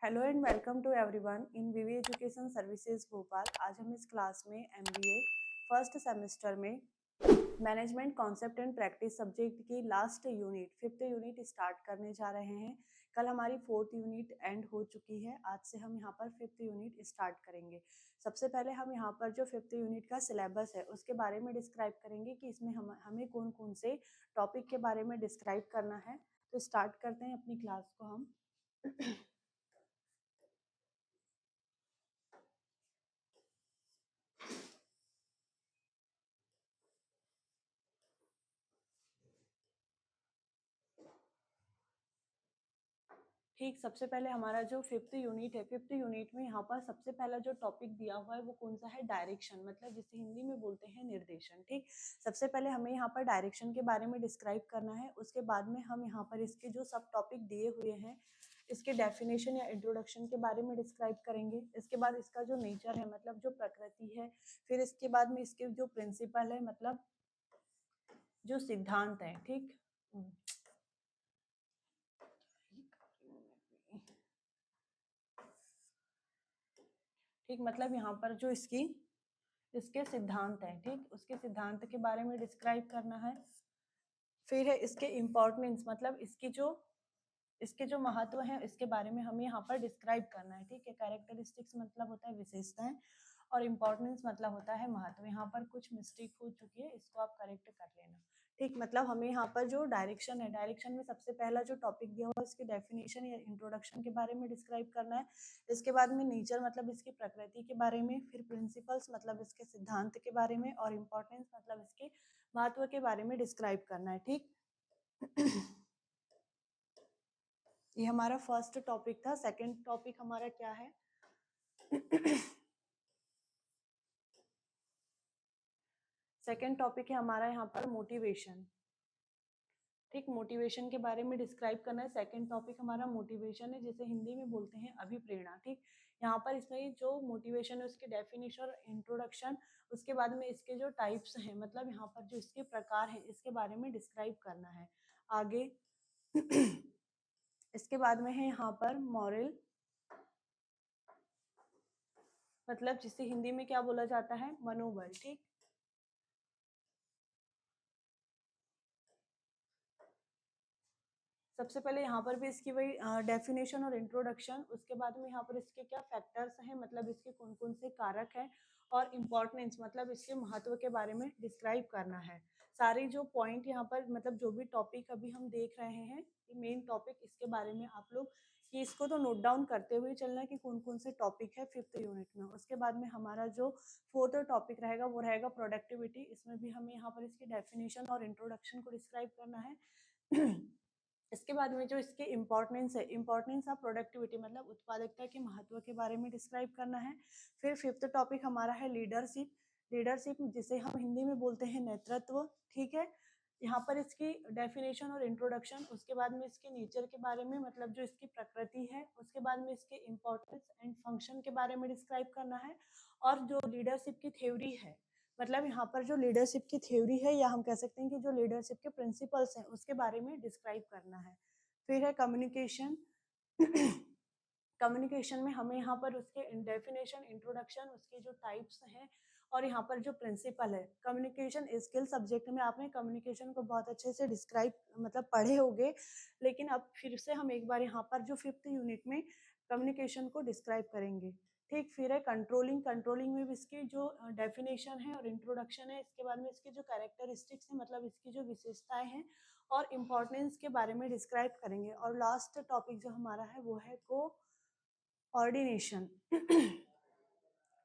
Hello and welcome to everyone in Vivi education services Bhopal. आज हम इस क्लास में एमबीए फर्स्ट सेमेस्टर में management concept and practice subject की last unit fifth unit start करने जा रहे हैं। कल हमारी फोर्थ यूनिट एंड हो चुकी है। आज से हम यहाँ पर फिफ्थ यूनिट स्टार्ट करेंगे। सबसे पहले हम यहाँ पर जो फिफ्थ यूनिट का सिलेबस है उसके बारे में डिस्क्राइब करेंगे कि इसमें हमें कौन कौन से टॉपिक के बारे में डिस्क्राइब करना है। तो स्टार्ट करते हैं अपनी क्लास को हम। ठीक, सबसे पहले हमारा जो फिफ्थ यूनिट है, फिफ्थ यूनिट में यहाँ पर सबसे पहला जो टॉपिक दिया हुआ है वो कौन सा है, डायरेक्शन, मतलब जिसे हिंदी में बोलते हैं निर्देशन। ठीक, सबसे पहले हमें यहाँ पर डायरेक्शन के बारे में डिस्क्राइब करना है। उसके बाद में हम यहाँ पर इसके जो सब टॉपिक दिए हुए हैं इसके डेफिनेशन या इंट्रोडक्शन के बारे में डिस्क्राइब करेंगे। इसके बाद इसका जो नेचर है मतलब जो प्रकृति है, फिर इसके बाद में इसके जो प्रिंसिपल है मतलब जो सिद्धांत है। ठीक, ठीक, मतलब यहाँ पर जो इसके सिद्धांत हैं। ठीक, उसके सिद्धांत के बारे में डिस्क्राइब करना है। फिर है इसके इम्पोर्टेंस, मतलब इसके जो महत्व है इसके बारे में हमें यहाँ पर डिस्क्राइब करना है। ठीक है, कैरेक्टरिस्टिक्स मतलब होता है विशेषताएं और इम्पोर्टेंस मतलब होता है महत्व। यहाँ पर कुछ मिस्टेक हो चुकी है, इसको आप करेक्ट कर लेना। ठीक, मतलब हमें यहाँ पर जो डायरेक्शन है, डायरेक्शन में सबसे पहला जो टॉपिक दिया हुआ है इसके डेफिनेशन या इंट्रोडक्शन के बारे में डिस्क्राइब करना है। इसके बाद में नेचर मतलब इसकी प्रकृति के बारे में, फिर प्रिंसिपल्स मतलब इसके सिद्धांत के बारे में, और इम्पोर्टेंस मतलब इसके महत्व के बारे में डिस्क्राइब करना है। ठीक, ये हमारा फर्स्ट टॉपिक था। सेकंड टॉपिक हमारा क्या है? सेकंड टॉपिक है हमारा यहाँ पर मोटिवेशन। ठीक, मोटिवेशन के बारे में डिस्क्राइब करना है। सेकंड टॉपिक हमारा मोटिवेशन है, जिसे हिंदी में बोलते हैं अभिप्रेरणा। ठीक, यहाँ पर इसमें जो मोटिवेशन है उसके डेफिनेशन और इंट्रोडक्शन, उसके बाद में इसके जो टाइप्स हैं मतलब यहाँ पर जो इसके प्रकार हैं इसके बारे में डिस्क्राइब करना है आगे। इसके बाद में है यहाँ पर मॉरल, मतलब जिसे हिंदी में क्या बोला जाता है, मनोबल। ठीक, सबसे पहले यहाँ पर भी इसकी वही डेफिनेशन और इंट्रोडक्शन, उसके बाद में यहाँ पर इसके क्या फैक्टर्स हैं मतलब इसके कौन कौन से कारक हैं, और इम्पोर्टेंस मतलब इसके महत्व के बारे में डिस्क्राइब करना है। सारे जो पॉइंट यहाँ पर मतलब जो भी टॉपिक अभी हम देख रहे हैं मेन टॉपिक, इसके बारे में आप लोग कि इसको तो नोट डाउन करते हुए चलना कि कौन कौन से टॉपिक है फिफ्थ यूनिट में। उसके बाद में हमारा जो फोर्थ टॉपिक रहेगा वो रहेगा प्रोडक्टिविटी। इसमें भी हमें यहाँ पर इसकी डेफिनेशन और इंट्रोडक्शन को डिस्क्राइब करना है। इसके बाद में जो इसके इम्पोर्टेंस है, इम्पोर्टेंस ऑफ प्रोडक्टिविटी मतलब उत्पादकता के महत्व के बारे में डिस्क्राइब करना है। फिर फिफ्थ टॉपिक हमारा है लीडरशिप। लीडरशिप जिसे हम हिंदी में बोलते हैं नेतृत्व। ठीक है, यहाँ पर इसकी डेफिनेशन और इंट्रोडक्शन, उसके बाद में इसके नेचर के बारे में मतलब जो इसकी प्रकृति है, उसके बाद में इसके इम्पोर्टेंस एंड फंक्शन के बारे में डिस्क्राइब करना है। और जो लीडरशिप की थ्योरी है मतलब यहाँ पर जो लीडरशिप की थ्योरी है या हम कह सकते हैं कि जो लीडरशिप के प्रिंसिपल्स हैं उसके बारे में डिस्क्राइब करना है। फिर है कम्युनिकेशन। कम्युनिकेशन में हमें यहाँ पर उसके डेफिनेशन, इंट्रोडक्शन, उसके जो टाइप्स हैं और यहाँ पर जो प्रिंसिपल है। कम्युनिकेशन स्किल सब्जेक्ट में आपने कम्युनिकेशन को बहुत अच्छे से डिस्क्राइब मतलब पढ़े होंगे, लेकिन अब फिर से हम एक बार यहाँ पर जो फिफ्थ यूनिट में कम्युनिकेशन को डिस्क्राइब करेंगे। ठीक, फिर है कंट्रोलिंग। कंट्रोलिंग में भी इसकी जो डेफिनेशन है और इंट्रोडक्शन है, इसके बारे में इसकी जो कैरेक्टरिस्टिक्स है मतलब इसकी जो विशेषताएं हैं और इम्पोर्टेंस के बारे में डिस्क्राइब करेंगे। और लास्ट टॉपिक जो हमारा है वो है कोऑर्डिनेशन।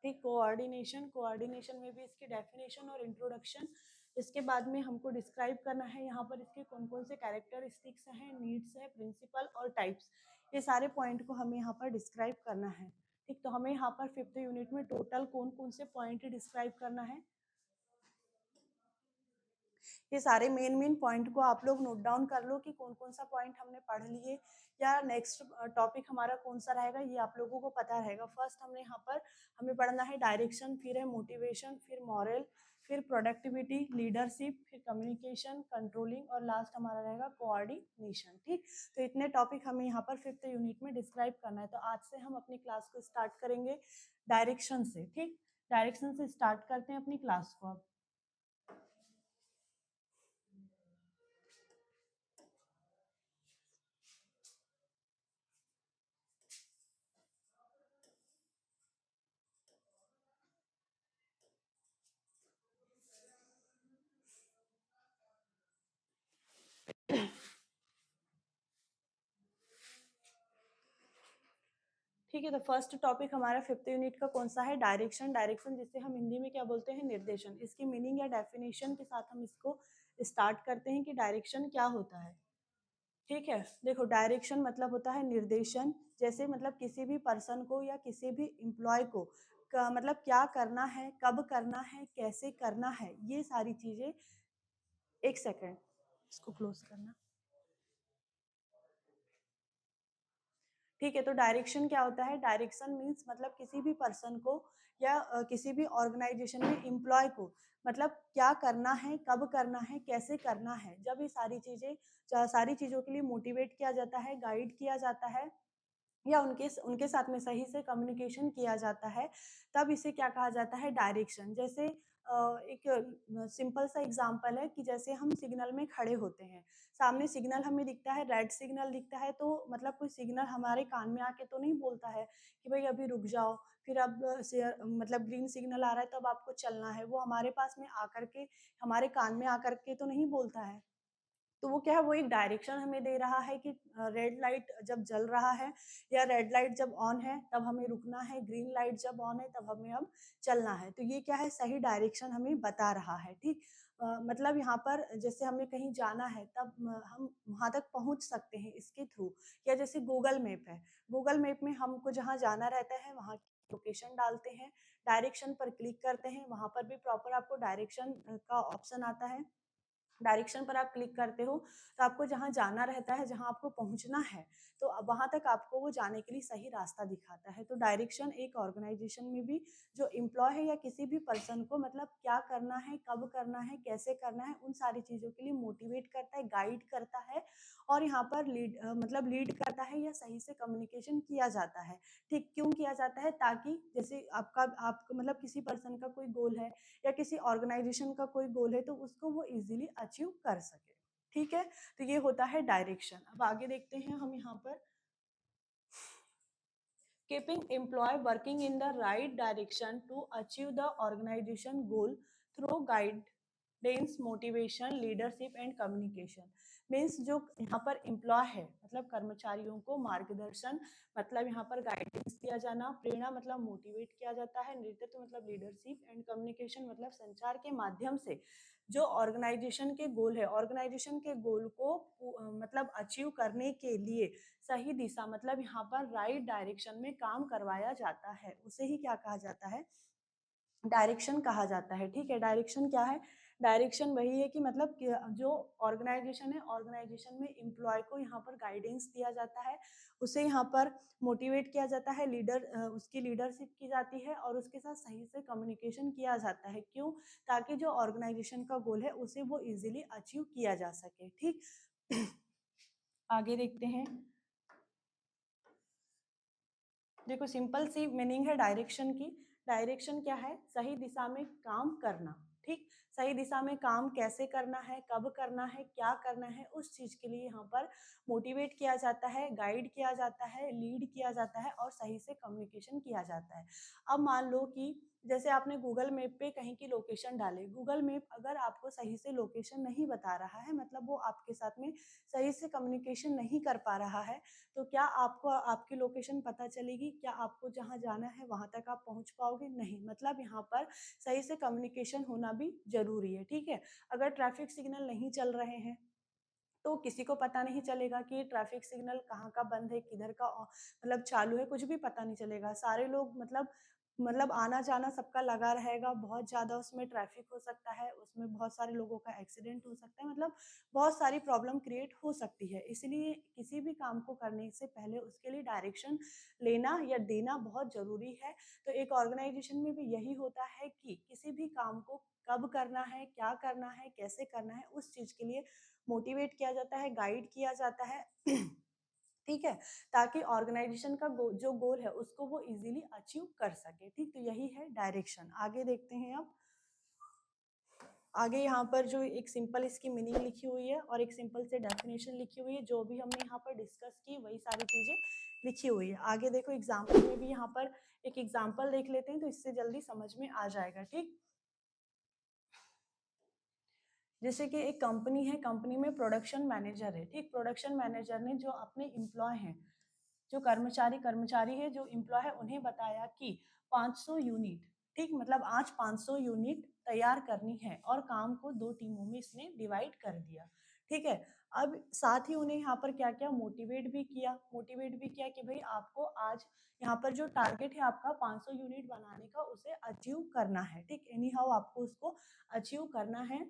ठीक, कोऑर्डिनेशन। कोऑर्डिनेशन में भी इसकी डेफिनेशन और इंट्रोडक्शन, इसके बाद में हमको डिस्क्राइब करना है यहाँ पर इसके कौन कौन से कैरेक्टरिस्टिक्स हैं, नीड्स है, प्रिंसिपल और टाइप्स। ये सारे पॉइंट को हमें यहाँ पर डिस्क्राइब करना है। ठीक, तो हमें यहाँ पर फिफ्थ यूनिट में टोटल कौन कौन से पॉइंट डिस्क्राइब करना है, ये सारे मेन पॉइंट को आप लोग नोट डाउन कर लो कि कौन कौन सा पॉइंट हमने पढ़ लिए या नेक्स्ट टॉपिक हमारा कौन सा रहेगा ये आप लोगों को पता रहेगा। फर्स्ट हमने यहाँ पर हमें पढ़ना है डायरेक्शन, फिर है मोटिवेशन, फिर मॉरल, फिर प्रोडक्टिविटी, लीडरशिप, फिर कम्युनिकेशन, कंट्रोलिंग और लास्ट हमारा रहेगा कोऑर्डिनेशन। ठीक, तो इतने टॉपिक हमें यहाँ पर 5th यूनिट में डिस्क्राइब करना है। तो आज से हम अपनी क्लास को स्टार्ट करेंगे डायरेक्शन से। ठीक, डायरेक्शन से स्टार्ट करते हैं अपनी क्लास को अब। ठीक है, तो फर्स्ट टॉपिक हमारा 5th यूनिट का कौन सा है? डायरेक्शन। डायरेक्शन जिसे हम हिंदी में क्या बोलते हैं? निर्देशन। इसकी मीनिंग या डेफिनेशन के साथ हम इसको स्टार्ट करते हैं कि डायरेक्शन क्या होता है। ठीक है, देखो डायरेक्शन मतलब होता है निर्देशन। जैसे मतलब किसी भी पर्सन को या किसी भी एम्प्लॉय को मतलब क्या करना है, कब करना है, कैसे करना है, ये सारी चीजें। एक सेकेंड, इसको क्लोज करना। ठीक है, तो डायरेक्शन क्या होता है? डायरेक्शन मीन्स मतलब किसी भी पर्सन को या किसी भी ऑर्गेनाइजेशन में एम्प्लॉय को मतलब क्या करना है, कब करना है, कैसे करना है। जब ये सारी चीजें, सारी चीजों के लिए मोटिवेट किया जाता है, गाइड किया जाता है या उनके उनके साथ में सही से कम्युनिकेशन किया जाता है, तब इसे क्या कहा जाता है? डायरेक्शन। जैसे एक सिंपल सा एग्जांपल है कि जैसे हम सिग्नल में खड़े होते हैं, सामने सिग्नल हमें दिखता है, रेड सिग्नल दिखता है, तो मतलब कोई सिग्नल हमारे कान में आके तो नहीं बोलता है कि भाई अभी रुक जाओ, फिर अब मतलब ग्रीन सिग्नल आ रहा है तब आपको चलना है। वो हमारे पास में आकर के, हमारे कान में आकर के तो नहीं बोलता है। तो वो क्या है, वो एक डायरेक्शन हमें दे रहा है कि रेड लाइट जब जल रहा है या रेड लाइट जब ऑन है तब हमें रुकना है, ग्रीन लाइट जब ऑन है तब हमें अब चलना है। तो ये क्या है, सही डायरेक्शन हमें बता रहा है। ठीक, मतलब यहाँ पर जैसे हमें कहीं जाना है तब हम वहां तक पहुंच सकते हैं इसके थ्रू। या जैसे गूगल मैप है, गूगल मैप में हमको जहाँ जाना रहता है वहाँ की लोकेशन डालते हैं, डायरेक्शन पर क्लिक करते हैं, वहां पर भी प्रॉपर आपको डायरेक्शन का ऑप्शन आता है। डायरेक्शन पर आप क्लिक करते हो तो आपको जहाँ जाना रहता है, जहाँ आपको पहुँचना है, तो वहाँ तक आपको वो जाने के लिए सही रास्ता दिखाता है। तो डायरेक्शन एक ऑर्गेनाइजेशन में भी जो एम्प्लॉय है या किसी भी पर्सन को मतलब क्या करना है, कब करना है, कैसे करना है, उन सारी चीज़ों के लिए मोटिवेट करता है, गाइड करता है और यहाँ पर मतलब लीड करता है या सही से कम्युनिकेशन किया जाता है। ठीक, क्यों किया जाता है? ताकि जैसे आपका मतलब किसी पर्सन का कोई गोल है या किसी ऑर्गेनाइजेशन का कोई गोल है तो उसको वो इजीली अचीव कर सके। ठीक है, तो ये होता है डायरेक्शन। अब आगे देखते हैं हम यहाँ पर, keeping employee working in the right direction to achieve the organization goal through guidance, motivation, leadership and communication। Means जो यहाँ पर एम्प्लॉय है मतलब कर्मचारियों को मार्गदर्शन मतलब यहाँ पर गाइडेंस दिया जाना, प्रेरणा मतलब मोटिवेट किया जाता है, नेतृत्व मतलब लीडरशिप एंड कम्युनिकेशन मतलब संचार के माध्यम से जो ऑर्गेनाइजेशन के गोल है, ऑर्गेनाइजेशन के गोल को मतलब अचीव करने के लिए सही दिशा मतलब यहाँ पर राइट डायरेक्शन में काम करवाया जाता है, उसे ही क्या कहा जाता है? डायरेक्शन कहा जाता है। ठीक है, डायरेक्शन क्या है? डायरेक्शन वही है कि मतलब जो ऑर्गेनाइजेशन है, ऑर्गेनाइजेशन में एम्प्लॉय को यहाँ पर गाइडेंस दिया जाता है, उसे यहाँ पर मोटिवेट किया जाता है, उसकी लीडरशिप की जाती है और उसके साथ सही से कम्युनिकेशन किया जाता है। क्यों? ताकि जो ऑर्गेनाइजेशन का गोल है उसे वो इजीली अचीव किया जा सके। ठीक, आगे देखते हैं। देखो सिंपल सी मीनिंग है डायरेक्शन की। डायरेक्शन क्या है? सही दिशा में काम करना। ठीक, सही दिशा में काम कैसे करना है, कब करना है, क्या करना है, उस चीज के लिए यहाँ पर मोटिवेट किया जाता है, गाइड किया जाता है, लीड किया जाता है और सही से कम्युनिकेशन किया जाता है। अब मान लो कि जैसे आपने गूगल मैप पे कहीं की लोकेशन डाली, गूगल मैप अगर आपको सही से लोकेशन नहीं बता रहा है, मतलब वो आपके साथ में सही से कम्युनिकेशन नहीं कर पा रहा है, तो क्या आपको आपकी लोकेशन पता चलेगी? क्या आपको जहाँ जाना है वहाँ तक आप पहुँच पाओगे? नहीं। मतलब यहाँ पर सही से कम्युनिकेशन होना भी ज़रूरी है। ठीक है, अगर ट्रैफिक सिग्नल नहीं चल रहे हैं तो किसी को पता नहीं चलेगा कि ये ट्रैफिक सिग्नल कहाँ का बंद है, किधर का मतलब चालू है, कुछ भी पता नहीं चलेगा। सारे लोग मतलब मतलब आना-जाना सबका लगा रहेगा, बहुत ज़्यादा उसमें ट्रैफ़िक हो सकता है, उसमें बहुत सारे लोगों का एक्सीडेंट हो सकता है, मतलब बहुत सारी प्रॉब्लम क्रिएट हो सकती है। इसलिए किसी भी काम को करने से पहले उसके लिए डायरेक्शन लेना या देना बहुत ज़रूरी है। तो एक ऑर्गेनाइज़ेशन में भी यही होता है कि किसी भी काम को कब करना है, क्या करना है, कैसे करना है, उस चीज़ के लिए मोटिवेट किया जाता है, गाइड किया जाता है। ठीक है? ताकि ऑर्गेनाइज़ेशन का जो गोल है उसको वो ईज़िली अचीव कर सके, ठीक? तो यही है डायरेक्शन। आगे देखते हैं अब। आगे यहाँ पर जो एक सिंपल इसकी मीनिंग लिखी हुई है और एक सिंपल से डेफिनेशन लिखी हुई है, जो भी हमने यहाँ पर डिस्कस की वही सारी चीज़ें लिखी हुई है। आगे देखो एग्ज़ाम्पल में भी यहाँ पर एक एग्ज़ाम्पल देख लेते हैं, तो इससे जल्दी समझ में आ जाएगा, ठीक? जैसे कि एक कंपनी है, कंपनी में प्रोडक्शन मैनेजर है, ठीक? प्रोडक्शन मैनेजर ने जो अपने एम्प्लॉय हैं, जो कर्मचारी है, जो एम्प्लॉय है, उन्हें बताया कि 500 यूनिट, ठीक? मतलब आज 500 यूनिट तैयार करनी है और काम को 2 टीमों में इसने डिवाइड कर दिया, ठीक है? अब साथ ही उन्हें यहाँ पर क्या-क्या मोटिवेट भी किया कि भई आपको आज यहाँ पर जो टारगेट है आपका 500 यूनिट बनाने का, उसे अचीव करना है, ठीक? एनी हाउ आपको उसको अचीव करना है।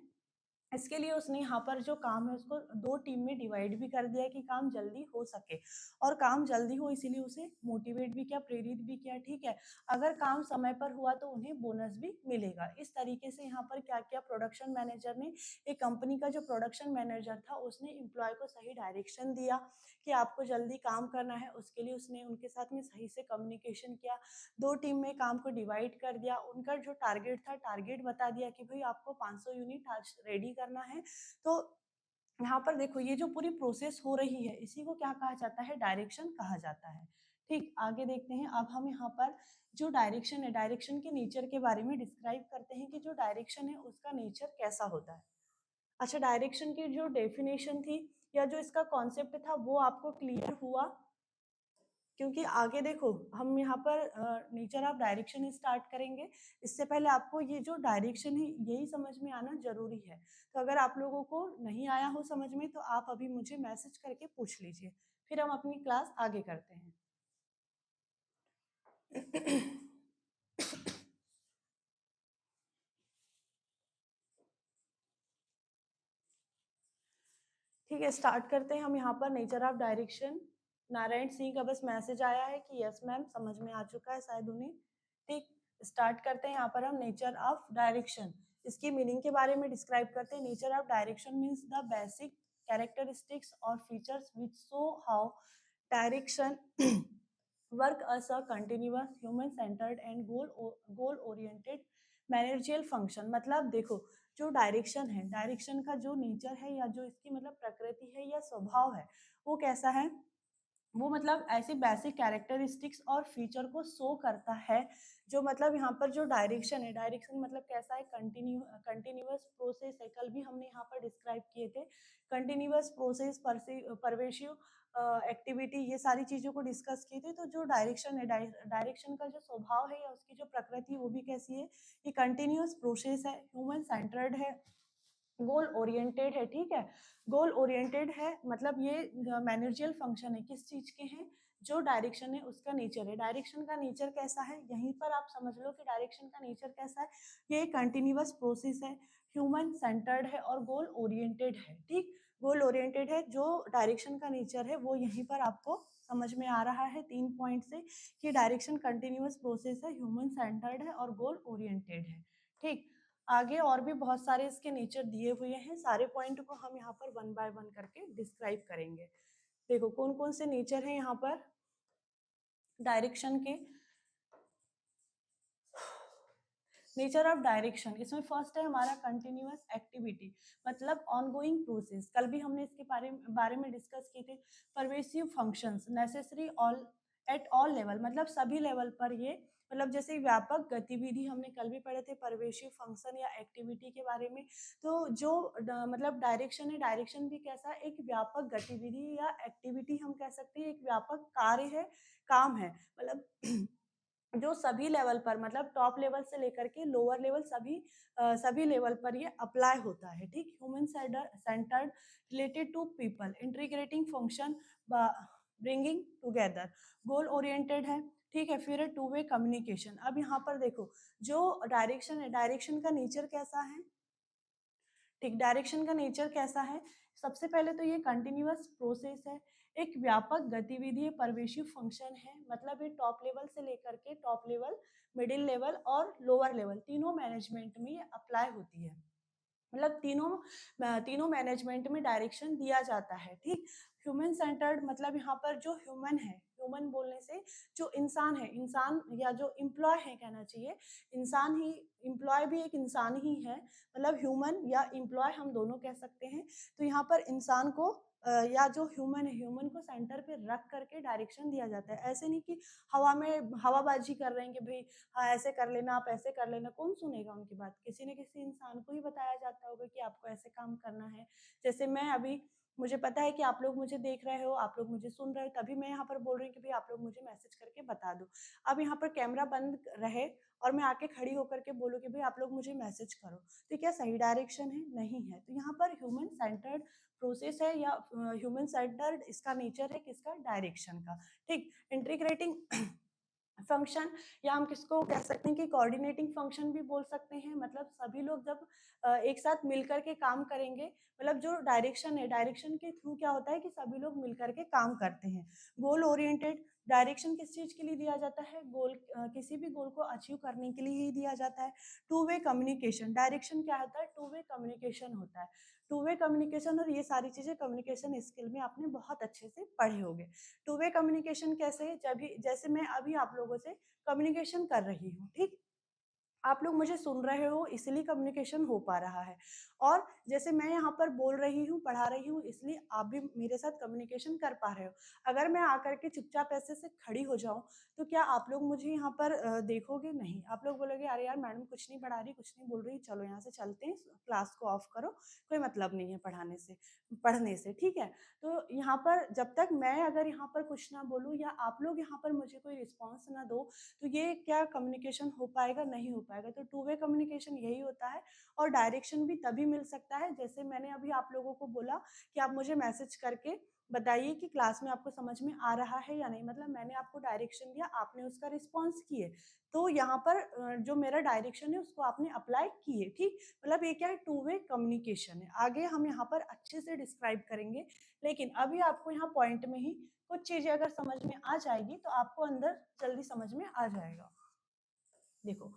इसके लिए उसने यहाँ पर जो काम है उसको 2 टीम में डिवाइड भी कर दिया कि काम जल्दी हो सके और काम जल्दी हो इसीलिए उसे मोटिवेट भी किया, प्रेरित भी किया, ठीक है? अगर काम समय पर हुआ तो उन्हें बोनस भी मिलेगा। इस तरीके से यहाँ पर क्या किया प्रोडक्शन मैनेजर ने, एक कंपनी का जो प्रोडक्शन मैनेजर था उसने एम्प्लॉय को सही डायरेक्शन दिया कि आपको जल्दी काम करना है, उसके लिए उसने उनके साथ में सही से कम्युनिकेशन किया, 2 टीम में काम को डिवाइड कर दिया, उनका जो टारगेट था टारगेट बता दिया कि भाई आपको 500 यूनिट आज रेडी करना है। तो यहाँ पर देखो ये जो पूरी प्रोसेस हो रही है इसी को क्या कहा जाता है, डायरेक्शन कहा जाता है, ठीक? आगे देखते हैं। अब हम यहाँ पर जो डायरेक्शन है, डायरेक्शन के नेचर के बारे में डिस्क्राइब करते हैं कि जो डायरेक्शन है उसका नेचर कैसा होता है। अच्छा, डायरेक्शन की जो डेफिनेशन थी या जो इसका कॉन्सेप्ट था वो आपको क्लियर हुआ? क्योंकि आगे देखो हम यहाँ पर नेचर ऑफ डायरेक्शन स्टार्ट करेंगे, इससे पहले आपको ये जो डायरेक्शन है यही समझ में आना जरूरी है। तो अगर आप लोगों को नहीं आया हो समझ में तो आप अभी मुझे मैसेज करके पूछ लीजिए, फिर हम अपनी क्लास आगे करते हैं। ठीक है, स्टार्ट करते हैं हम यहाँ पर nature of direction. Narayan Singh का बस मैसेज आया है कि यस मैम समझ में आ चुका है शायद उन्हें। ठीक, स्टार्ट करते हैं यहाँ पर हम नेचर ऑफ डायरेक्शन। इसकी मीनिंग के बारे में डिस्क्राइब करते हैं। Nature of direction means the basic characteristics और features which show how direction work as a continuous human centered and goal oriented managerial function. मतलब देखो जो डायरेक्शन है, डायरेक्शन का जो नेचर है या जो इसकी मतलब प्रकृति है या स्वभाव है वो कैसा है, वो मतलब ऐसे बेसिक कैरेक्टरिस्टिक्स और फीचर को शो करता है। जो मतलब यहाँ पर जो डायरेक्शन है, डायरेक्शन मतलब कैसा है, कंटिन्यूअस प्रोसेस है। कल भी हमने यहाँ पर डिस्क्राइब किए थे कंटिन्यूअस प्रोसेस, परवेशिव एक्टिविटी, ये सारी चीज़ों को डिस्कस किए थे। तो जो डायरेक्शन है, डायरेक्शन का जो स्वभाव है या उसकी जो प्रकृति वो भी कैसी है, ये कंटिन्यूअस प्रोसेस है, ह्यूमन सेंटर्ड है, गोल ओरिएंटेड है, ठीक है? गोल ओरिएंटेड है मतलब ये मैनेजरियल फंक्शन है, किस चीज के हैं, जो डायरेक्शन है उसका नेचर है। डायरेक्शन का नेचर कैसा है, यहीं पर आप समझ लो कि डायरेक्शन का नेचर कैसा है। ये कंटिन्यूअस प्रोसेस है, ह्यूमन सेंटर्ड है और गोल ओरिएंटेड है, ठीक? गोल ओरिएंटेड है। जो डायरेक्शन का नेचर है वो यहीं पर आपको समझ में आ रहा है 3 पॉइंट से कि डायरेक्शन कंटिन्यूअस प्रोसेस है, ह्यूमन सेंटर्ड है और गोल ओरिएंटेड है, ठीक? आगे और भी बहुत सारे इसके नेचर दिए हुए हैं, सारे पॉइंट को हम यहाँ पर वन बाय वन करके डिस्क्राइब करेंगे। देखो कौन कौन से नेचर हैं यहाँ पर डायरेक्शन के। नेचर ऑफ डायरेक्शन, इसमें फर्स्ट है हमारा कंटिन्यूअस एक्टिविटी, मतलब ऑनगोइंग प्रोसेस। कल भी हमने इसके बारे में डिस्कस किए थे। Pervasive functions necessary all at all level, मतलब सभी लेवल पर ये, मतलब जैसे व्यापक गतिविधि हमने कल भी पढ़े थे परवेसिव फंक्शन या एक्टिविटी के बारे में। तो जो मतलब डायरेक्शन है, डायरेक्शन भी कैसा है, एक व्यापक गतिविधि या एक्टिविटी हम कह सकते हैं, एक व्यापक कार्य है, काम है, मतलब जो सभी लेवल पर, मतलब टॉप लेवल से लेकर के लोअर लेवल सभी लेवल पर ये अप्लाई होता है, ठीक? Human centred related to people integrating function bringing together, goal oriented है, ठीक है। फिर है टू वे कम्युनिकेशन। अब यहाँ पर देखो जो डायरेक्शन है, डायरेक्शन का नेचर कैसा है, ठीक, डायरेक्शन का नेचर कैसा है, सबसे पहले तो ये कंटिन्यूअस प्रोसेस है, एक व्यापक गतिविधि, परवेशिव फंक्शन है, मतलब ये टॉप लेवल से लेकर के टॉप लेवल, मिडिल लेवल और लोअर लेवल तीनों मैनेजमेंट में ये अप्लाई होती है। मतलब तीनों मैनेजमेंट में डायरेक्शन दिया जाता है, ठीक। ह्यूमन सेंटर्ड मतलब यहाँ पर जो ह्यूमन है, ह्यूमन बोलने से जो इंसान है, इंसान या जो एम्प्लॉय है कहना चाहिए, इंसान ही, एम्प्लॉय भी एक इंसान ही है, मतलब ह्यूमन या एम्प्लॉय हम दोनों कह सकते हैं। तो यहाँ पर इंसान को या जो ह्यूमन है, ह्यूमन को सेंटर पे रख करके डायरेक्शन दिया जाता है। ऐसे नहीं कि हवा में हवाबाजी कर रहे हैं कि भाई हाँ ऐसे कर लेना, आप ऐसे कर लेना, कौन सुनेगा उनकी बात, किसी न किसी इंसान को ही बताया जाता होगा कि आपको ऐसे काम करना है। जैसे मैं अभी, मुझे पता है कि आप लोग मुझे देख रहे हो, आप लोग मुझे सुन रहे हो, तभी मैं यहाँ पर बोल रही हूँ कि भाई आप लोग मुझे मैसेज करके बता दो। अब यहाँ पर कैमरा बंद रहे और मैं आके खड़ी होकर के बोलूँ कि भाई आप लोग मुझे मैसेज करो, तो क्या सही डायरेक्शन है? नहीं है। तो यहाँ पर ह्यूमन सेंटर्ड प्रोसेस है या ह्यूमन सेंटर्ड इसका नेचर है किसका, डायरेक्शन का, ठीक। इंटीग्रेटिंग फंक्शन या हम किसको कह सकते हैं कि कोऑर्डिनेटिंग फंक्शन भी बोल सकते हैं, मतलब सभी लोग जब एक साथ मिलकर के काम करेंगे, मतलब जो डायरेक्शन है, डायरेक्शन के थ्रू क्या होता है कि सभी लोग मिलकर के काम करते हैं। गोल ओरिएंटेड डायरेक्शन किस चीज के लिए दिया जाता है, गोल किसी भी गोल को अचीव करने के लिए ही दिया जाता है। टू वे कम्युनिकेशन, डायरेक्शन क्या होता है, टू वे कम्युनिकेशन होता है, टू वे कम्युनिकेशन, और ये सारी चीजें कम्युनिकेशन स्किल में आपने बहुत अच्छे से पढ़े होंगे। टू वे कम्युनिकेशन कैसे है, जब जैसे मैं अभी आप लोगों से कम्युनिकेशन कर रही हूँ, ठीक, आप लोग मुझे सुन रहे हो इसलिए कम्युनिकेशन हो पा रहा है, और जैसे मैं यहाँ पर बोल रही हूँ, पढ़ा रही हूँ, इसलिए आप भी मेरे साथ कम्युनिकेशन कर पा रहे हो। अगर मैं आकर के चुपचाप ऐसे से खड़ी हो जाऊँ तो क्या आप लोग मुझे यहाँ पर देखोगे? नहीं, आप लोग बोलोगे अरे यार मैडम कुछ नहीं पढ़ा रही, कुछ नहीं बोल रही, चलो यहाँ से चलते हैं, क्लास को ऑफ करो, कोई मतलब नहीं है पढ़ाने से, पढ़ने से, ठीक है। तो यहाँ पर जब तक मैं अगर यहाँ पर कुछ ना बोलूँ या आप लोग यहाँ पर मुझे कोई रिस्पॉन्स ना दो, तो ये क्या कम्युनिकेशन हो पाएगा? नहीं हो पाएगा। तो टू वे कम्युनिकेशन यही होता है, और डायरेक्शन भी तभी मिल सकता है जैसे मैंने अभी आप लोगों को बोला कि आप मुझे मैसेज करके बताइए कि क्लास में आपको समझ में आ रहा है या नहीं, मतलब मैंने आपको डायरेक्शन दिया, आपने उसका रिस्पॉन्स किए, तो यहाँ पर जो मेरा डायरेक्शन है उसको आपने अप्लाई किए, ठीक। मतलब ये क्या है, टू वे कम्युनिकेशन है। आगे हम यहाँ पर अच्छे से डिस्क्राइब करेंगे, लेकिन अभी आपको यहाँ पॉइंट में ही कुछ चीजें अगर समझ में आ जाएगी तो आपको अंदर जल्दी समझ में आ जाएगा। देखो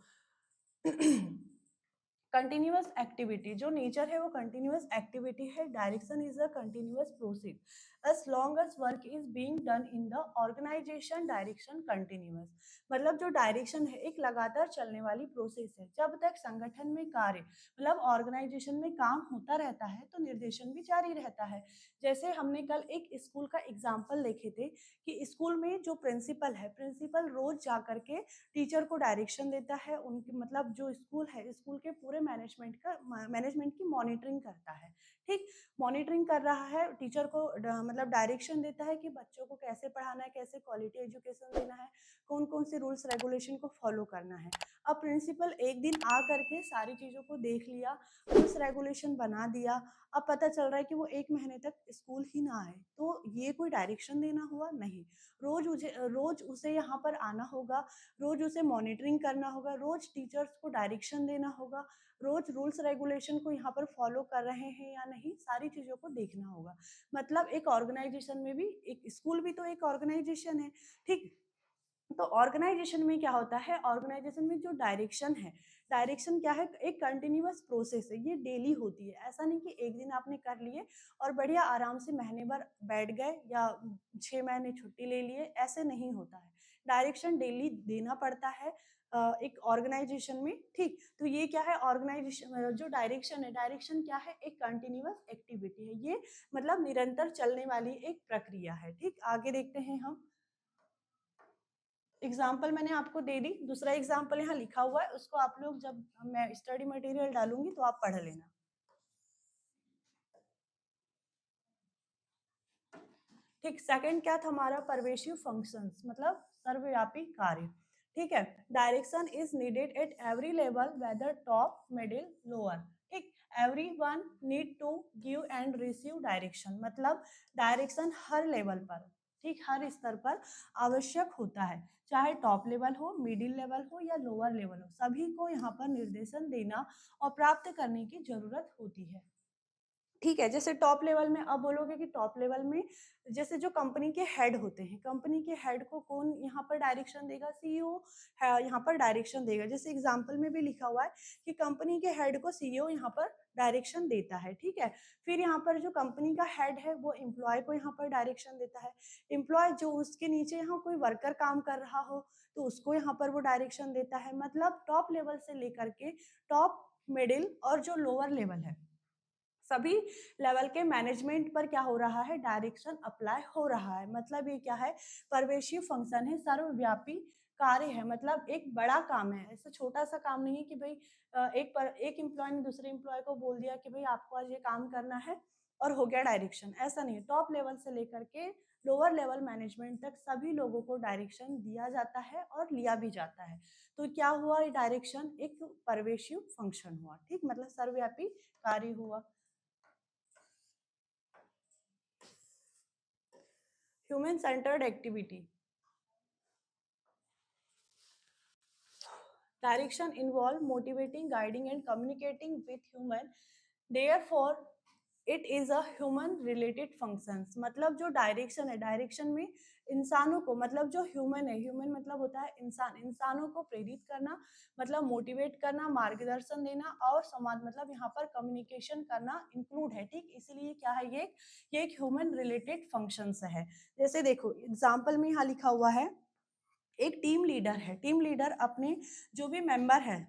कंटिन्यूअस एक्टिविटी, जो नेचर है वो कंटिन्यूअस एक्टिविटी है। Direction is a continuous process as long as work is being done in the organization, direction continuous। मतलब जो डायरेक्शन है एक लगातार चलने वाली प्रोसेस है, जब तक संगठन में कार्य मतलब ऑर्गेनाइजेशन में काम होता रहता है तो निर्देशन भी जारी रहता है। जैसे हमने कल एक स्कूल का एग्जाम्पल देखे थे कि स्कूल में जो प्रिंसिपल है, प्रिंसिपल रोज जा करके टीचर को डायरेक्शन देता है, उनके मतलब जो स्कूल है, स्कूल के पूरे मैनेजमेंट की मॉनिटरिंग करता है, ठीक। मॉनिटरिंग कर रहा है, टीचर को मतलब डायरेक्शन देता है कि बच्चों को कैसे पढ़ाना है, कैसे क्वालिटी एजुकेशन देना है, कौन कौन से रूल्स रेगुलेशन को फॉलो करना है। अब प्रिंसिपल एक दिन आ करके सारी चीज़ों को देख लिया, रूल्स रेगुलेशन बना दिया, अब पता चल रहा है कि वो 1 महीने तक स्कूल ही ना आए, तो ये कोई डायरेक्शन देना हुआ? नहीं। रोज उसे यहाँ पर आना होगा, रोज उसे मॉनिटरिंग करना होगा, रोज टीचर्स को डायरेक्शन देना होगा, रोज रूल्स रेगुलेशन को यहाँ पर फॉलो कर रहे हैं या नहीं, सारी चीज़ों को देखना होगा। मतलब एक ऑर्गेनाइजेशन में भी, एक स्कूल भी तो एक ऑर्गेनाइजेशन है, ठीक। तो ऑर्गेनाइजेशन में क्या होता है, ऑर्गेनाइजेशन में जो डायरेक्शन है, डायरेक्शन क्या है, एक कंटिन्यूअस प्रोसेस है, ये डेली होती है। ऐसा नहीं कि एक दिन आपने कर लिए और बढ़िया आराम से महीने भर बैठ गए या 6 महीने छुट्टी ले लिए, ऐसे नहीं होता है। डायरेक्शन डेली देना पड़ता है एक ऑर्गेनाइजेशन में, ठीक। तो ये क्या है, ऑर्गेनाइजेशन जो डायरेक्शन है, डायरेक्शन क्या है, एक कंटिन्यूअस एक्टिविटी है, ये मतलब निरंतर चलने वाली एक प्रक्रिया है, ठीक। आगे देखते हैं हम। एग्जाम्पल मैंने आपको दे दी, दूसरा एग्जाम्पल यहाँ लिखा हुआ है, उसको आप लोग जब मैं स्टडी मटेरियल डालूंगी तो आप पढ़ लेना। ठीक, सेकंड क्या था हमारा, परवेशिव फंक्शंस, मतलब सर्वव्यापी कार्य, ठीक है। Direction is needed at every level whether top middle lower, ठीक। Everyone need to give and receive direction, मतलब डायरेक्शन हर लेवल पर, ठीक, हर स्तर पर आवश्यक होता है, चाहे टॉप लेवल हो, मिडिल लेवल हो या लोअर लेवल हो, सभी को यहाँ पर निर्देशन देना और प्राप्त करने की जरूरत होती है। ठीक है, जैसे टॉप लेवल में अब बोलोगे कि टॉप लेवल में जैसे जो कंपनी के हेड होते हैं, कंपनी के हेड को कौन यहाँ पर डायरेक्शन देगा? सीईओ यहाँ पर डायरेक्शन देगा। जैसे एग्जांपल में भी लिखा हुआ है कि कंपनी के हेड को सीईओ यहाँ पर डायरेक्शन देता है। ठीक है, फिर यहाँ पर जो कंपनी का हेड है वो एम्प्लॉय को यहाँ पर डायरेक्शन देता है। एम्प्लॉय जो उसके नीचे यहाँ कोई वर्कर काम कर रहा हो तो उसको यहाँ पर वो डायरेक्शन देता है। मतलब टॉप लेवल से लेकर के टॉप, मिडिल और जो लोअर लेवल है, सभी लेवल के मैनेजमेंट पर क्या हो रहा है? डायरेक्शन अप्लाई हो रहा है। मतलब ये क्या है? परवेशिव फंक्शन है, सर्वव्यापी कार्य है। मतलब एक बड़ा काम है, ऐसा छोटा सा काम नहीं है कि भाई एक एम्प्लॉय ने दूसरे एम्प्लॉय को बोल दिया कि भाई आपको आज ये काम करना है और हो गया डायरेक्शन। ऐसा नहीं है, टॉप लेवल से लेकर के लोअर लेवल मैनेजमेंट तक सभी लोगों को डायरेक्शन दिया जाता है और लिया भी जाता है। तो क्या हुआ? ये डायरेक्शन एक परवेशिव फंक्शन हुआ। ठीक, मतलब सर्वव्यापी कार्य हुआ। Human centered activity. Direction involve motivating, guiding and communicating with human. Therefore, it is a human related functions. मतलब जो डायरेक्शन है, डायरेक्शन में इंसानों को, मतलब जो ह्यूमन है, ह्यूमन मतलब होता है इंसान, इंसानों को प्रेरित करना, मतलब मोटिवेट करना, मार्गदर्शन देना और समाज, मतलब यहाँ पर कम्युनिकेशन करना इंक्लूड है। ठीक, इसलिए क्या है? ये एक ह्यूमन रिलेटेड फंक्शंस है। जैसे देखो एग्जाम्पल में यहाँ लिखा हुआ है, एक टीम लीडर है, टीम लीडर अपने जो भी मेंबर है,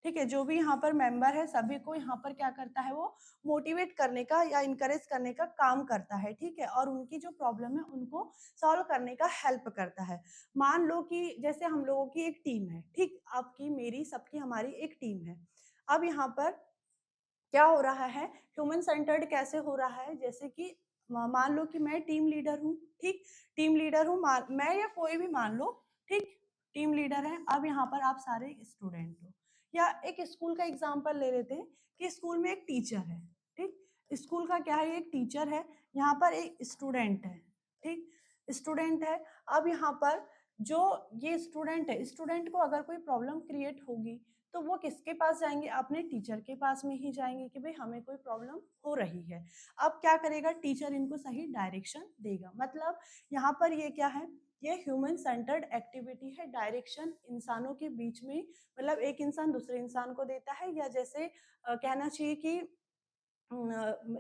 ठीक है, जो भी यहाँ पर मेंबर है सभी को यहाँ पर क्या करता है? वो मोटिवेट करने का या इनकरेज करने का काम करता है। ठीक है, और उनकी जो प्रॉब्लम है उनको सॉल्व करने का हेल्प करता है। मान लो कि जैसे हम लोगों की एक टीम है, ठीक, आपकी मेरी सबकी हमारी एक टीम है। अब यहाँ पर क्या हो रहा है? ह्यूमन सेंटर्ड कैसे हो रहा है? जैसे कि मान लो कि मैं टीम लीडर हूँ, ठीक, टीम लीडर हूँ, मैं या कोई भी मान लो, ठीक, टीम लीडर है। अब यहाँ पर आप सारे स्टूडेंट हो, या एक स्कूल का एग्जांपल ले लेते हैं कि स्कूल में एक टीचर है, ठीक, स्कूल का क्या है? एक टीचर है, यहाँ पर एक स्टूडेंट है, ठीक, स्टूडेंट है। अब यहाँ पर जो ये स्टूडेंट है, स्टूडेंट को अगर कोई प्रॉब्लम क्रिएट होगी तो वो किसके पास जाएंगे? अपने टीचर के पास में ही जाएंगे कि भाई हमें कोई प्रॉब्लम हो रही है। अब क्या करेगा? टीचर इनको सही डायरेक्शन देगा। मतलब यहाँ पर ये क्या है? ये ह्यूमन सेंटर्ड एक्टिविटी है। डायरेक्शन इंसानों के बीच में, मतलब एक इंसान दूसरे इंसान को देता है, या जैसे कहना चाहिए कि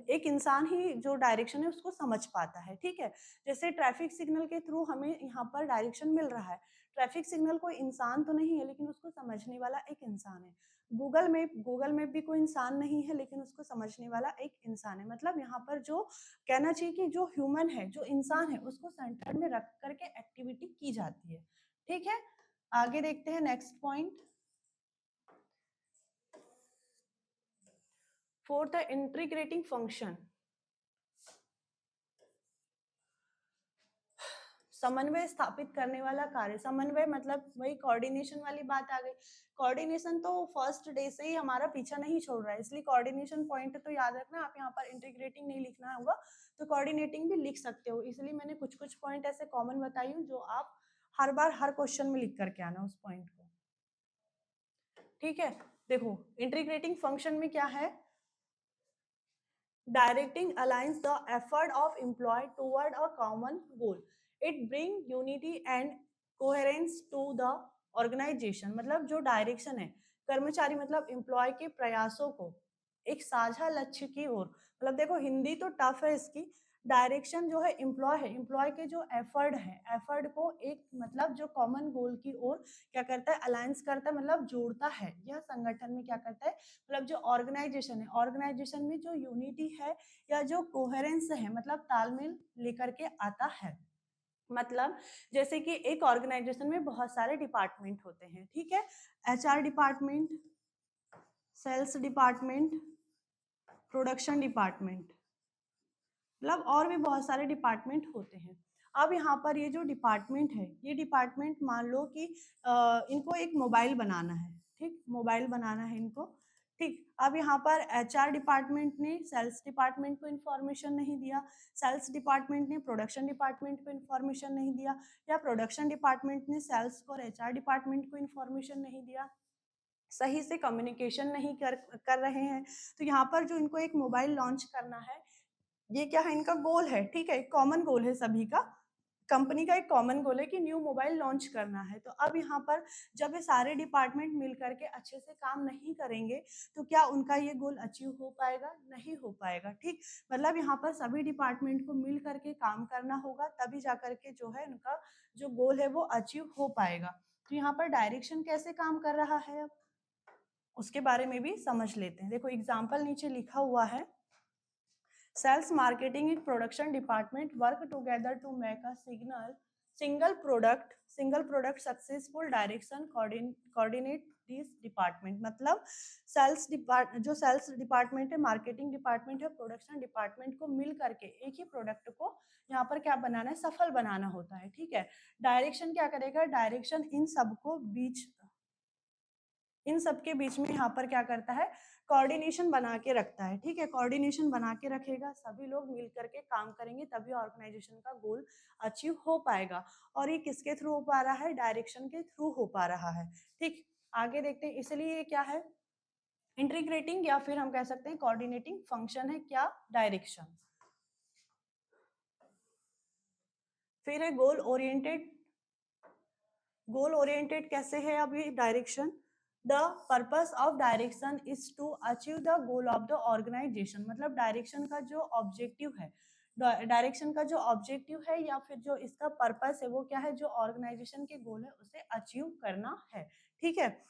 एक इंसान ही जो डायरेक्शन है उसको समझ पाता है। ठीक है, जैसे ट्रैफिक सिग्नल के थ्रू हमें यहाँ पर डायरेक्शन मिल रहा है। ट्रैफिक सिग्नल कोई इंसान तो नहीं है लेकिन उसको समझने वाला एक इंसान है। गूगल मैप भी कोई इंसान नहीं है लेकिन उसको समझने वाला एक इंसान है। मतलब यहाँ पर जो कहना चाहिए कि जो ह्यूमन है, जो इंसान है, उसको सेंटर में रख करके एक्टिविटी की जाती है। ठीक है, आगे देखते हैं नेक्स्ट पॉइंट। फोर्थ है इंटीग्रेटिंग फंक्शन, समन्वय स्थापित करने वाला कार्य। समन्वय मतलब वही कोऑर्डिनेशन वाली बात आ गई। कोऑर्डिनेशन तो फर्स्ट डे से ही हमारा पीछा नहीं छोड़ रहा है, इसलिए कोऑर्डिनेशन पॉइंट तो याद रखना। आप यहाँ पर इंटीग्रेटिंग नहीं लिखना होगा तो कोऑर्डिनेटिंग भी लिख सकते हो। इसलिए मैंने कुछ कुछ पॉइंट ऐसे कॉमन बताई हूँ जो आप हर बार हर क्वेश्चन में लिख करके आना उस पॉइंट को। ठीक है, देखो इंटीग्रेटिंग फंक्शन में क्या है? Directing aligns the effort of employee toward a common goal. It brings unity and coherence to the organization. मतलब जो डायरेक्शन है, कर्मचारी मतलब एम्प्लॉय के प्रयासों को एक साझा लक्ष्य की ओर, मतलब देखो हिंदी तो टफ है इसकी। डायरेक्शन जो है एम्प्लॉय के जो एफर्ट है, एफर्ट को एक मतलब जो कॉमन गोल की ओर क्या करता है? अलायंस करता है, मतलब जोड़ता है। यह संगठन में क्या करता है? मतलब जो ऑर्गेनाइजेशन है, ऑर्गेनाइजेशन में जो यूनिटी है या जो कोहेरेंस है, मतलब तालमेल लेकर के आता है। मतलब जैसे कि एक ऑर्गेनाइजेशन में बहुत सारे डिपार्टमेंट होते हैं, ठीक है, HR department, sales department, production department, मतलब और भी बहुत सारे डिपार्टमेंट होते हैं। अब यहाँ पर ये जो डिपार्टमेंट है, ये डिपार्टमेंट मान लो कि इनको एक मोबाइल बनाना है, ठीक, मोबाइल बनाना है इनको, ठीक। अब यहाँ पर एचआर डिपार्टमेंट ने सेल्स डिपार्टमेंट को इन्फॉर्मेशन नहीं दिया, सेल्स डिपार्टमेंट ने प्रोडक्शन डिपार्टमेंट को इन्फॉर्मेशन नहीं दिया, या प्रोडक्शन डिपार्टमेंट ने सेल्स और एचआर डिपार्टमेंट को इन्फॉर्मेशन नहीं दिया, सही से कम्युनिकेशन नहीं कर रहे हैं। तो यहाँ पर जो इनको एक मोबाइल लॉन्च करना है, ये क्या है, इनका गोल है, ठीक है, एक कॉमन गोल है सभी का, कंपनी का एक कॉमन गोल है कि न्यू मोबाइल लॉन्च करना है। तो अब यहाँ पर जब ये सारे डिपार्टमेंट मिल करके अच्छे से काम नहीं करेंगे, तो क्या उनका ये गोल अचीव हो पाएगा? नहीं हो पाएगा, ठीक। मतलब यहाँ पर सभी डिपार्टमेंट को मिल करके काम करना होगा, तभी जा करके जो है उनका जो गोल है वो अचीव हो पाएगा। तो यहाँ पर डायरेक्शन कैसे काम कर रहा है, अब उसके बारे में भी समझ लेते हैं। देखो एग्जाम्पल नीचे लिखा हुआ है, sales marketing and production department work together to make a single product successful direction coordinate this department. मतलब जो सेल्स डिपार्टमेंट है, मार्केटिंग डिपार्टमेंट है, प्रोडक्शन डिपार्टमेंट को मिल करके एक ही प्रोडक्ट को यहाँ पर क्या बनाना है, सफल बनाना होता है, ठीक है। डायरेक्शन क्या करेगा, डायरेक्शन इन सबके बीच में यहाँ पर क्या करता है, कोऑर्डिनेशन बना के रखता है, ठीक है। कोऑर्डिनेशन बना के रखेगा, सभी लोग मिल करके काम करेंगे, तभी ऑर्गेनाइजेशन का गोल अचीव हो पाएगा। और ये किसके थ्रू हो पा रहा है, डायरेक्शन के थ्रू हो पा रहा है, ठीक। आगे देखते हैं, इसलिए ये क्या है, इंटीग्रेटिंग या फिर हम कह सकते हैं कोऑर्डिनेटिंग फंक्शन है, क्या, डायरेक्शन। फिर है गोल ओरिएंटेड कैसे है अब ये direction, the purpose of direction is to achieve the goal of the organisation. मतलब डायरेक्शन का जो ऑब्जेक्टिव है, या फिर जो इसका पर्पस है वो क्या है, जो ऑर्गेनाइजेशन के गोल है उसे अचीव करना है, ठीक है।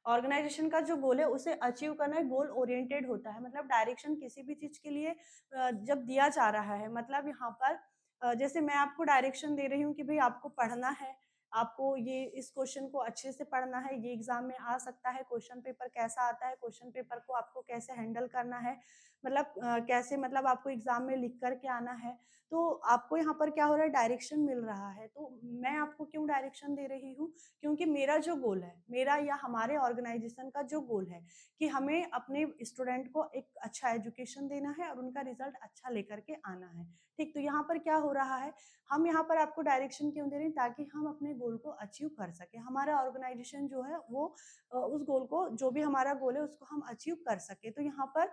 ऑर्गेनाइजेशन का जो गोल है उसे अचीव करना है, गोल ओरिएंटेड होता है। मतलब डायरेक्शन किसी भी चीज के लिए जब दिया जा रहा है, मतलब यहाँ पर जैसे मैं आपको डायरेक्शन दे रही हूँ कि भाई आपको पढ़ना है, आपको ये इस क्वेश्चन को अच्छे से पढ़ना है, ये एग्जाम में आ सकता है, क्वेश्चन पेपर कैसा आता है, क्वेश्चन पेपर को आपको कैसे हैंडल करना है, मतलब कैसे, मतलब आपको एग्जाम में लिख करके आना है। तो आपको यहाँ पर क्या हो रहा है, डायरेक्शन मिल रहा है। तो मैं आपको क्यों डायरेक्शन दे रही हूँ, क्योंकि मेरा जो गोल है, मेरा या हमारे ऑर्गेनाइजेशन का जो गोल है कि हमें अपने स्टूडेंट को एक अच्छा एजुकेशन देना है और उनका रिजल्ट अच्छा लेकर के आना है, ठीक। तो यहाँ पर क्या हो रहा है, हम यहाँ पर आपको डायरेक्शन क्यों दे रहे हैं, ताकि हम अपने गोल को अचीव कर सके, हमारा ऑर्गेनाइजेशन जो है वो उस गोल को, जो भी हमारा गोल है उसको हम अचीव कर सके। तो यहाँ पर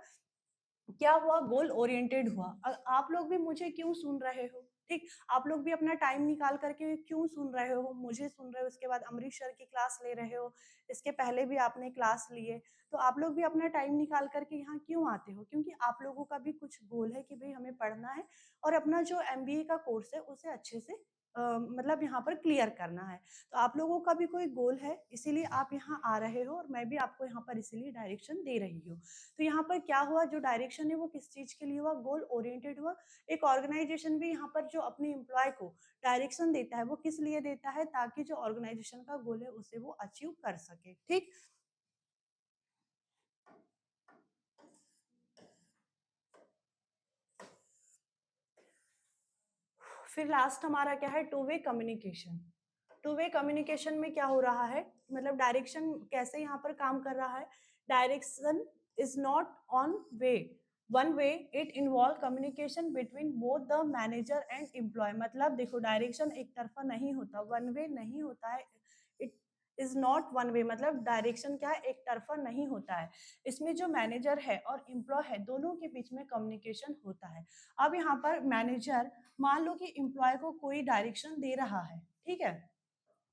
क्या हुआ, गोल ओरिएंटेड हुआ। आप लोग भी मुझे क्यों सुन रहे हो, ठीक। आप लोग भी अपना टाइम निकाल करके क्यों सुन रहे हो, मुझे सुन रहे हो, उसके बाद अमरीश सर की क्लास ले रहे हो, इसके पहले भी आपने क्लास लिए। तो आप लोग भी अपना टाइम निकाल करके यहाँ क्यों आते हो, क्योंकि आप लोगों का भी कुछ गोल है कि भाई हमें पढ़ना है और अपना जो एमबीए का कोर्स है उसे अच्छे से मतलब यहाँ पर क्लियर करना है। तो आप लोगों का भी कोई गोल है, इसीलिए आप यहाँ आ रहे हो, और मैं भी आपको यहाँ पर इसीलिए डायरेक्शन दे रही हूँ। तो यहाँ पर क्या हुआ, जो डायरेक्शन है वो किस चीज के लिए हुआ, गोल ओरिएंटेड हुआ। एक ऑर्गेनाइजेशन भी यहाँ पर जो अपने एम्प्लॉय को डायरेक्शन देता है वो किस लिए देता है, ताकि जो ऑर्गेनाइजेशन का गोल है उसे वो अचीव कर सके, ठीक। फिर लास्ट हमारा क्या है, two way communication. Two way communication में क्या हो रहा है, मतलब डायरेक्शन कैसे यहाँ पर काम कर रहा है, direction is not on way one way, it involve communication between both the manager and employee. मतलब देखो डायरेक्शन एक तरफा नहीं होता, वन वे नहीं होता है, it is not one way, मतलब डायरेक्शन क्या है, एक तरफा नहीं होता है। इसमें जो मैनेजर है और एम्प्लॉय है दोनों के बीच में कम्युनिकेशन होता है। अब यहाँ पर मैनेजर, मान लो कि एम्प्लॉय को कोई डायरेक्शन दे रहा है, ठीक है,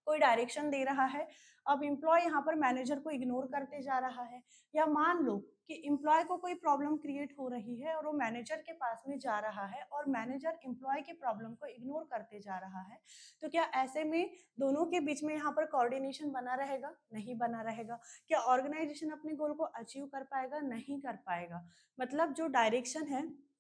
कोई डायरेक्शन दे रहा है। अब एम्प्लॉय यहाँ पर मैनेजर को इग्नोर करते जा रहा है, या मान लो कि एम्प्लॉय को कोई प्रॉब्लम क्रिएट हो रही है और वो मैनेजर के पास में जा रहा है और मैनेजर एम्प्लॉय की प्रॉब्लम को इग्नोर करते जा रहा है। तो क्या ऐसे में दोनों के बीच में यहाँ पर कोऑर्डिनेशन बना रहेगा, नहीं बना रहेगा। क्या ऑर्गेनाइजेशन अपने गोल को अचीव कर पाएगा, नहीं कर पाएगा। मतलब जो डायरेक्शन है,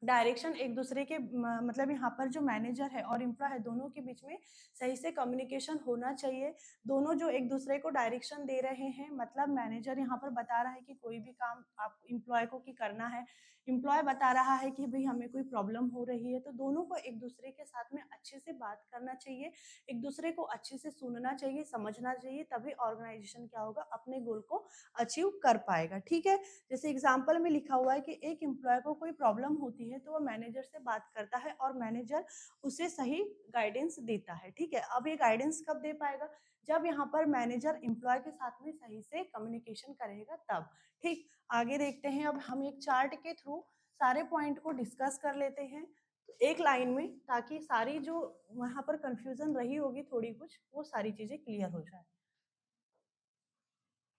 डायरेक्शन एक दूसरे के मतलब यहाँ पर जो मैनेजर है और एम्प्लॉय है दोनों के बीच में सही से कम्युनिकेशन होना चाहिए। दोनों जो एक दूसरे को डायरेक्शन दे रहे हैं, मतलब मैनेजर यहाँ पर बता रहा है कि कोई भी काम आप एम्प्लॉय को की करना है, एम्प्लॉय बता रहा है कि भाई हमें कोई प्रॉब्लम हो रही है, तो दोनों को एक दूसरे के साथ में अच्छे से बात करना चाहिए, एक दूसरे को अच्छे से सुनना चाहिए, समझना चाहिए, तभी ऑर्गेनाइजेशन क्या होगा, अपने गोल को अचीव कर पाएगा। ठीक है, जैसे एग्जाम्पल में लिखा हुआ है कि एक एम्प्लॉय को कोई प्रॉब्लम होती है तो वो मैनेजर से बात करता है और मैनेजर उसे सही गाइडेंस देता है। ठीक है, अब ये गाइडेंस कब दे पाएगा, जब यहाँ पर मैनेजर एम्प्लॉय के साथ में सही से कम्युनिकेशन करेगा तब। ठीक, आगे देखते हैं, अब हम एक चार्ट के थ्रू सारे पॉइंट को डिस्कस कर लेते हैं एक लाइन में, ताकि सारी जो वहां पर कंफ्यूजन रही होगी थोड़ी कुछ, वो सारी चीजें क्लियर हो जाए।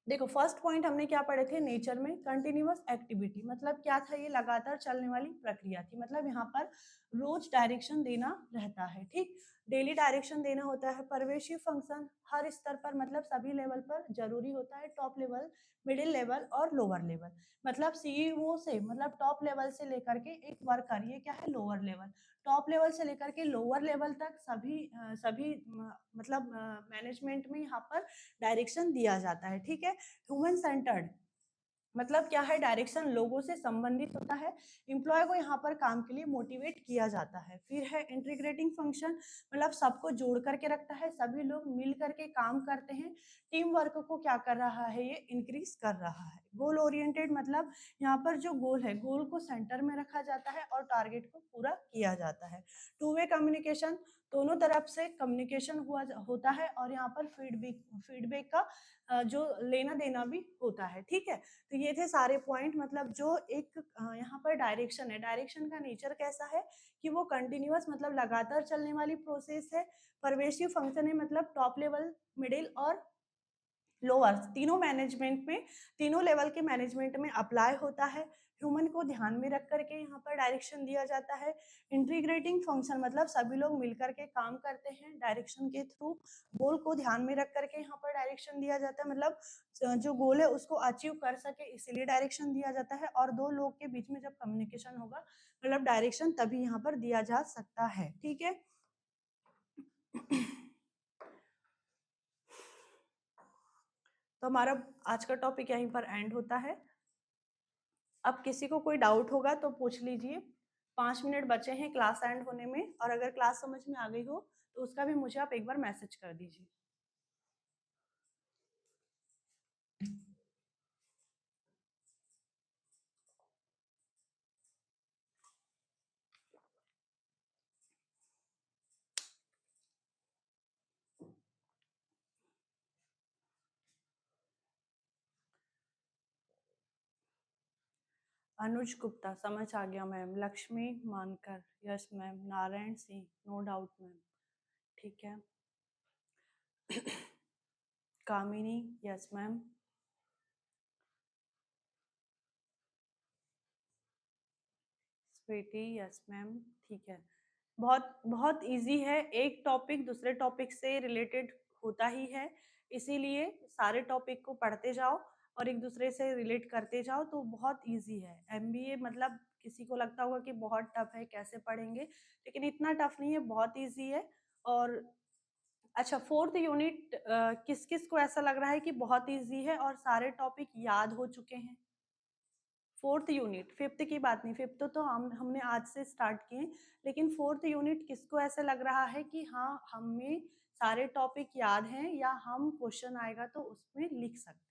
देखो, फर्स्ट पॉइंट हमने क्या पढ़े थे, नेचर में कंटिन्यूअस एक्टिविटी मतलब क्या था, ये लगातार चलने वाली प्रक्रिया थी, मतलब यहाँ पर रोज डायरेक्शन देना रहता है। ठीक, डेली डायरेक्शन देना होता है। परवेशिव फंक्शन हर स्तर पर मतलब सभी लेवल पर जरूरी होता है, टॉप लेवल, मिडिल लेवल और लोअर लेवल। मतलब सीईओ से मतलब टॉप लेवल से लेकर के एक वर्कर, ये क्या है, लोअर लेवल, टॉप लेवल से लेकर के लोअर लेवल तक सभी मतलब मैनेजमेंट में यहाँ पर डायरेक्शन दिया जाता है। ठीक है, ह्यूमन सेंटर्ड मतलब क्या है, डायरेक्शन लोगों से संबंधित होता है, एम्प्लॉय को यहाँ पर काम के लिए मोटिवेट किया जाता है। फिर है इंटीग्रेटिंग फंक्शन, मतलब सबको जोड़ करके रखता है, सभी लोग मिल करके काम करते हैं, टीम वर्क को क्या कर रहा है, ये इंक्रीज कर रहा है। गोल ओरिएंटेड मतलब यहाँ पर जो गोल है, गोल को सेंटर में रखा जाता है और टारगेट को पूरा किया जाता है। टू वे कम्युनिकेशन, दोनों तरफ से कम्युनिकेशन होता है और यहाँ पर फीडबैक का जो लेना देना भी होता है। ठीक है, तो ये थे सारे पॉइंट, मतलब जो एक यहाँ पर डायरेक्शन है, डायरेक्शन का नेचर कैसा है कि वो कंटिन्यूअस मतलब लगातार चलने वाली प्रोसेस है। परवेशिव फंक्शन है मतलब टॉप लेवल, मिडिल और लोअर तीनों मैनेजमेंट में, तीनों लेवल के मैनेजमेंट में अप्लाई होता है। ह्यूमन को ध्यान में रख करके यहाँ पर डायरेक्शन दिया जाता है। इंटीग्रेटिंग फंक्शन मतलब सभी लोग मिलकर के काम करते हैं डायरेक्शन के थ्रू। गोल को ध्यान में रख करके यहाँ पर डायरेक्शन दिया जाता है, मतलब जो गोल है उसको अचीव कर सके इसलिए डायरेक्शन दिया जाता है। और दो लोग के बीच में जब कम्युनिकेशन होगा मतलब डायरेक्शन तभी यहाँ पर दिया जा सकता है। ठीक है, तो हमारा आज का टॉपिक यहीं पर एंड होता है। अब किसी को कोई डाउट होगा तो पूछ लीजिए, 5 मिनट बचे हैं क्लास एंड होने में, और अगर क्लास समझ में आ गई हो तो उसका भी मुझे आप एक बार मैसेज कर दीजिए। अनुज गुप्ता, समझ आ गया ma'am. Lakshmi Mankar, yes ma'am. Narayan Singh, no doubt ma'am. ठीक है। Kamini, yes ma'am. Sweety, yes ma'am. ठीक है, बहुत बहुत इजी है, एक टॉपिक दूसरे टॉपिक से रिलेटेड होता ही है, इसीलिए सारे टॉपिक को पढ़ते जाओ और एक दूसरे से रिलेट करते जाओ तो बहुत इजी है। एमबीए मतलब किसी को लगता होगा कि बहुत टफ है, कैसे पढ़ेंगे, लेकिन इतना टफ नहीं है, बहुत इजी है। और अच्छा, फोर्थ यूनिट किस किस को ऐसा लग रहा है कि बहुत इजी है और सारे टॉपिक याद हो चुके हैं? फोर्थ यूनिट, फिफ्थ की बात नहीं, फिफ्थ तो हमने आज से स्टार्ट किए, लेकिन फोर्थ यूनिट किसको ऐसे लग रहा है कि हाँ हमें सारे टॉपिक याद हैं या हम क्वेश्चन आएगा तो उसमें लिख सकते हैं?